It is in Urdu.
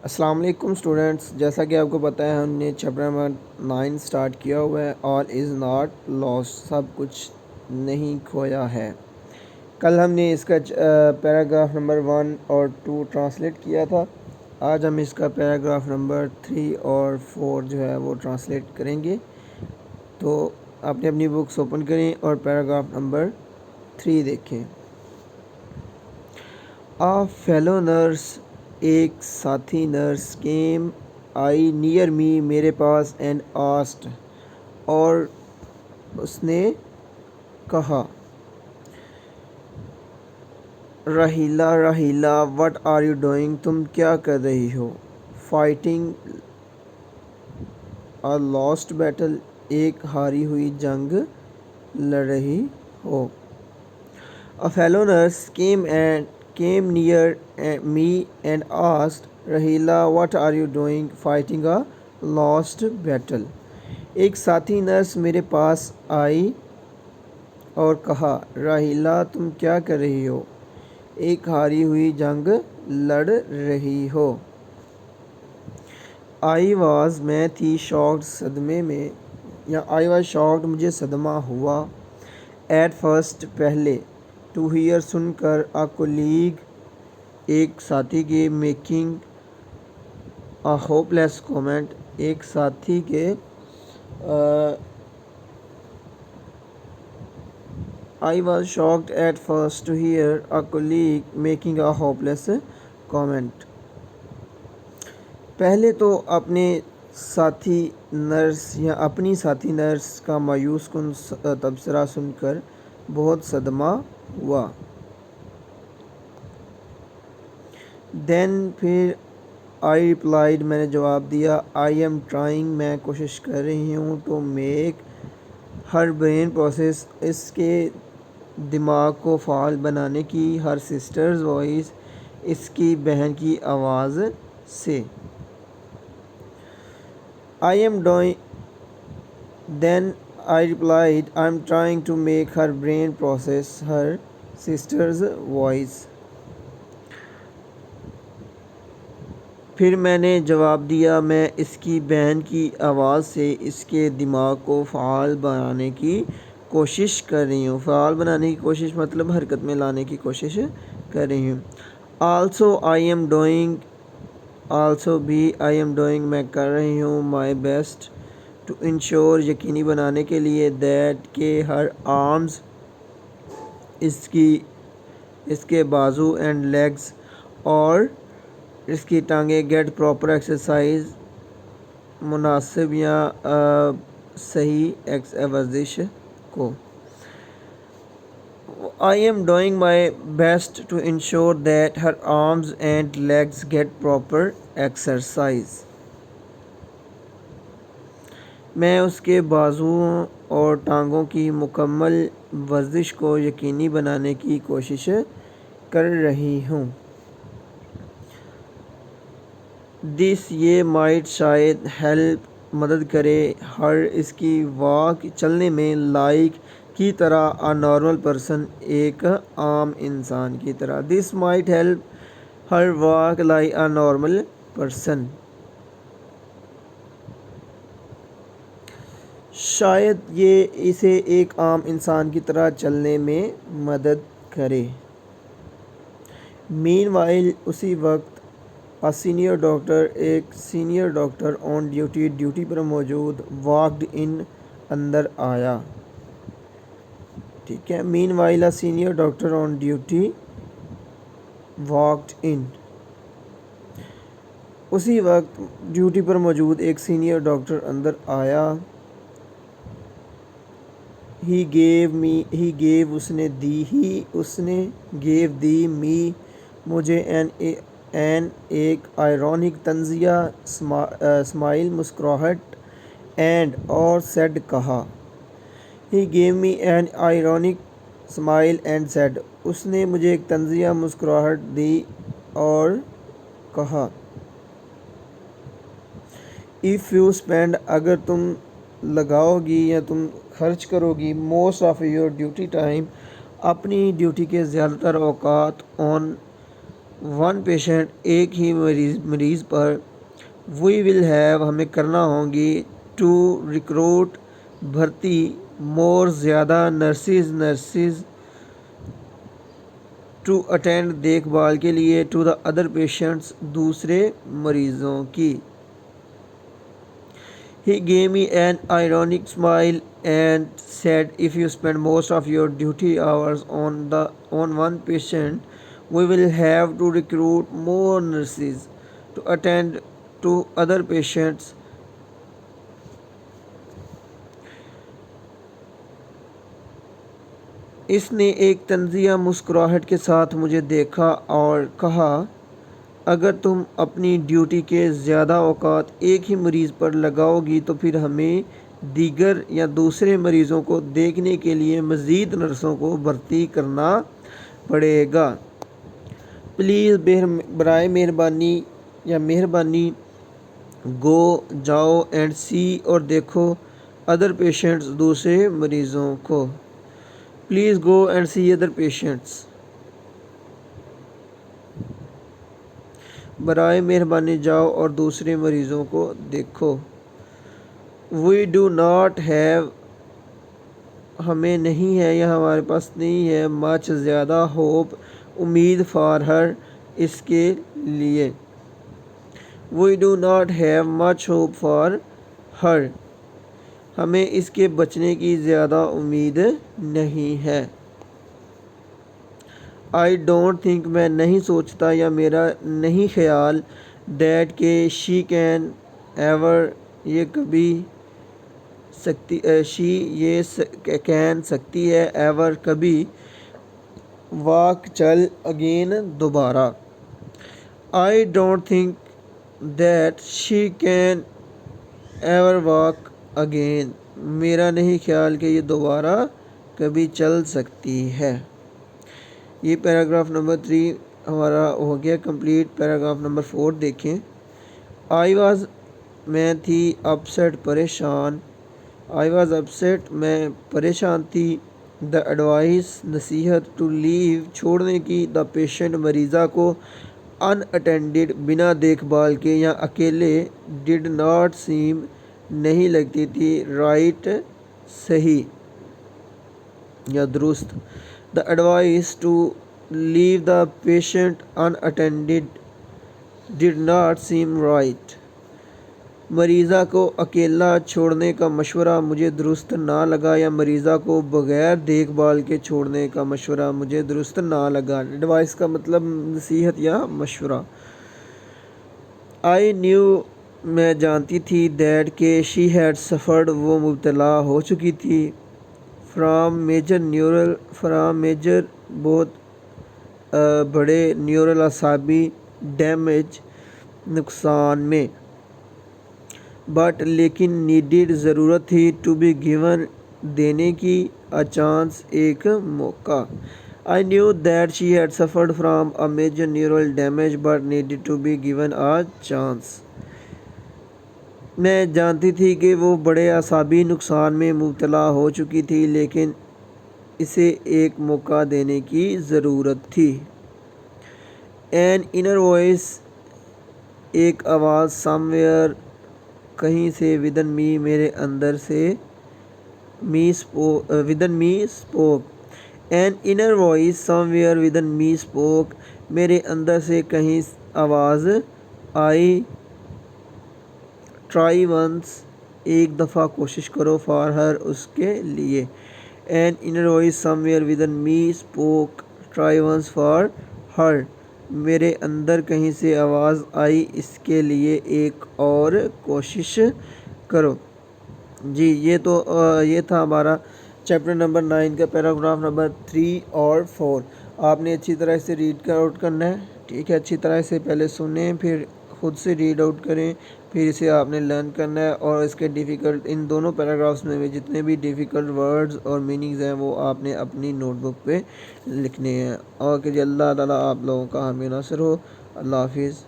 السلام علیکم اسٹوڈنٹس، جیسا کہ آپ کو پتہ ہے ہم نے چیپٹر نمبر 9 سٹارٹ کیا ہوا ہے. آل از ناٹ لاسٹ، سب کچھ نہیں کھویا ہے. کل ہم نے اس کا پیراگراف نمبر 1 اور 2 ٹرانسلیٹ کیا تھا. آج ہم اس کا پیراگراف نمبر 3 اور 4 جو ہے وہ ٹرانسلیٹ کریں گے. تو آپ نے اپنی بکس اوپن کریں اور پیراگراف نمبر 3 دیکھیں. آ فیلو نرس، ایک ساتھی نرس، کیم آئی نیئر می، میرے پاس، اینڈ آسٹ، اور اس نے کہا، Raheela, Raheela, what are you doing, تم کیا کر رہی ہو؟ فائٹنگ اے لاسٹ بیٹل، ایک ہاری ہوئی جنگ لڑ رہی ہو. A fellow nurse came near me and asked, Rahila, what are you doing? Fighting a lost battle. ایک ساتھی نرس میرے پاس آئی اور کہا، راہیلہ، تم کیا کر رہی ہو؟ ایک ہاری ہوئی جنگ لڑ رہی ہو. I was، میں تھی، shocked، صدمے میں، یا I was shocked، مجھے صدمہ ہوا. At first، پہلے. To hear، سن کر. A colleague، ایک ساتھی کے. Making a hopeless comment، ایک ساتھی کے. I was shocked at first to hear a colleague making a hopeless comment. پہلے تو اپنے ساتھی نرس یا اپنی ساتھی نرس کا مایوس کن تبصرہ سن کر بہت صدمہ ہوا. Then، پھر. I replied، میں نے جواب دیا. I am trying، میں کوشش کر رہی ہوں. To make her brain process، اس کے دماغ کو فعال بنانے کی. Her sister's voice، اس کی بہن کی آواز سے. I am doing. Then I replied, I am trying to make her brain process her sister's voice. پھر میں نے جواب دیا، میں اس کی بہن کی آواز سے اس کے دماغ کو فعال بنانے کی کوشش کر رہی ہوں. فعال بنانے کی کوشش مطلب حرکت میں لانے کی کوشش کر رہی ہوں. Also I am doing، also بھی I am doing، میں کر رہی ہوں. My best، to ensure، یقینی بنانے کے لیے. That، کہ her arms، اس کے بازو. And legs، اور اس کی ٹانگیں. Get proper exercise، مناسب یا صحیح ورزش کو. I am doing my best to ensure that her arms and legs get proper exercise. میں اس کے بازوؤں اور ٹانگوں کی مکمل ورزش کو یقینی بنانے کی کوشش کر رہی ہوں. This، یہ. Might، شاید. Help، مدد کرے. Her، اس کی. Walk، چلنے میں. Like، کی طرح. A normal person، ایک عام انسان کی طرح. This might help her walk like a normal person. شاید یہ اسے ایک عام انسان کی طرح چلنے میں مدد کرے. Meanwhile، اسی وقت. A senior doctor، ایک senior doctor. On duty، duty پر موجود. Walked in، اندر آیا. ٹھیک ہے. Meanwhile، a senior doctor on duty walked in. اسی وقت ڈیوٹی پر موجود ایک سینئر ڈاکٹر اندر آیا. He gave، اس نے دی. اس نے. Gave، دی. Me، مجھے. An، ایک. Ironic، طنزیہ. Smile، مسکراہٹ. And، اور. Said، کہا. He gave me an ironic smile and said، اس نے مجھے ایک طنزیہ مسکراہٹ دی اور کہا. If you spend، اگر تم لگاؤ گی یا تم خرچ کرو گی. Most of your duty time، اپنی ڈیوٹی کے زیادہ تر اوقات. On، ون پیشنٹ ایک ہی مریض پر. وی ول ہیو ہمیں کرنا ہوگی. ٹو ریکروٹ بھرتی. مور زیادہ. نرسز ٹو اٹینڈ دیکھ بھال کے لیے. ٹو دا ادر پیشنٹس دوسرے مریضوں کی. He gave me an ironic smile and said, if you spend most of your duty hours on one patient, we will have to recruit more nurses to attend to other patients. اس نے ایک طنزیہ مسکراہٹ کے ساتھ مجھے دیکھا اور کہا، اگر تم اپنی ڈیوٹی کے زیادہ اوقات ایک ہی مریض پر لگاؤ گی تو پھر ہمیں دیگر یا دوسرے مریضوں کو دیکھنے کے لیے مزید نرسوں کو بھرتی کرنا پڑے گا. پلیز برائے مہربانی گو جاؤ اینڈ سی اور دیکھو ادر پیشنٹس دوسرے مریضوں کو. Please go and see other patients. برائے مہربانی جاؤ اور دوسرے مریضوں کو دیکھو. وی ڈو ناٹ ہیو ہمیں نہیں ہے یا ہمارے پاس نہیں ہے. مچ زیادہ. ہوپ امید. فار ہر اس کے لیے. We do not have much hope for her ہمیں اس کے بچنے کی زیادہ امید نہیں ہے. آئی ڈونٹ تھنک میں نہیں سوچتا یا میرا نہیں خیال. دیٹ کہ شی کین ایور یہ کبھی کین سکتی ہے. ایور کبھی. واک چل. اگین دوبارہ. I don't think that she can ever walk again میرا نہیں خیال کہ یہ دوبارہ کبھی چل سکتی ہے. یہ پیراگراف نمبر 3 ہمارا ہو گیا کمپلیٹ. پیراگراف نمبر 4 دیکھیں. آئی واز میں تھی. اپسیٹ پریشان. آئی واز اپسیٹ میں پریشان تھی. دا ایڈوائس نصیحت. ٹو لیو چھوڑنے کی. دا پیشنٹ مریضہ کو. ان اٹینڈڈ بنا دیکھ بھال کے یا اکیلے. ڈڈ ناٹ سیم نہیں لگتی تھی. رائٹ صحیح یا درست. The advice to leave the patient unattended did not same right. مریضہ کو اکیلا چھوڑنے کا مشورہ مجھے درست نہ لگا یا مریضہ کو بغیر دیکھ بھال کے چھوڑنے کا مشورہ مجھے درست نہ لگا. ایڈوائس کا مطلب نصیحت یا مشورہ. آئی نیو میں جانتی تھی. دیٹ کہ شی ہیڈ سفرڈ وہ مبتلا ہو چکی تھی. فرام میجر بہت بڑے. نیورل اعصابی. ڈیمیج نقصان میں. بٹ لیکن نیڈیڈ ضرورت تھی. ٹو بی گیون دینے کی. اے چانس ایک موقع. I knew that she had suffered from a major neural damage but needed to be given a chance. میں جانتی تھی کہ وہ بڑے اعصابی نقصان میں مبتلا ہو چکی تھی لیکن اسے ایک موقع دینے کی ضرورت تھی. An inner voice ایک آواز. somewhere کہیں سے. within me میرے اندر سے. within me spoke. An inner voice somewhere within me spoke. میرے اندر سے کہیں آواز آئی. Try once ایک دفعہ کوشش کرو. for her اس کے لیے. An inner voice somewhere within me spoke. Try once for her میرے اندر کہیں سے آواز آئی اس کے لیے ایک اور کوشش کرو. جی یہ تھا ہمارا چیپٹر نمبر 9 کا پیراگراف نمبر 3 اور 4. آپ نے اچھی طرح سے ریڈ آؤٹ کرنا ہے. ٹھیک ہے. اچھی طرح سے پہلے سنیں پھر خود سے ریڈ آؤٹ کریں پھر اسے آپ نے لرن کرنا ہے اور اس کے ڈیفیکلٹ ان دونوں پیراگرافس میں بھی جتنے بھی ڈیفیکلٹ ورڈز اور میننگز ہیں وہ آپ نے اپنی نوٹ بک پہ لکھنے ہیں. اور کہ اللہ تعالیٰ آپ لوگوں کا حامی ناصر ہو. اللہ حافظ.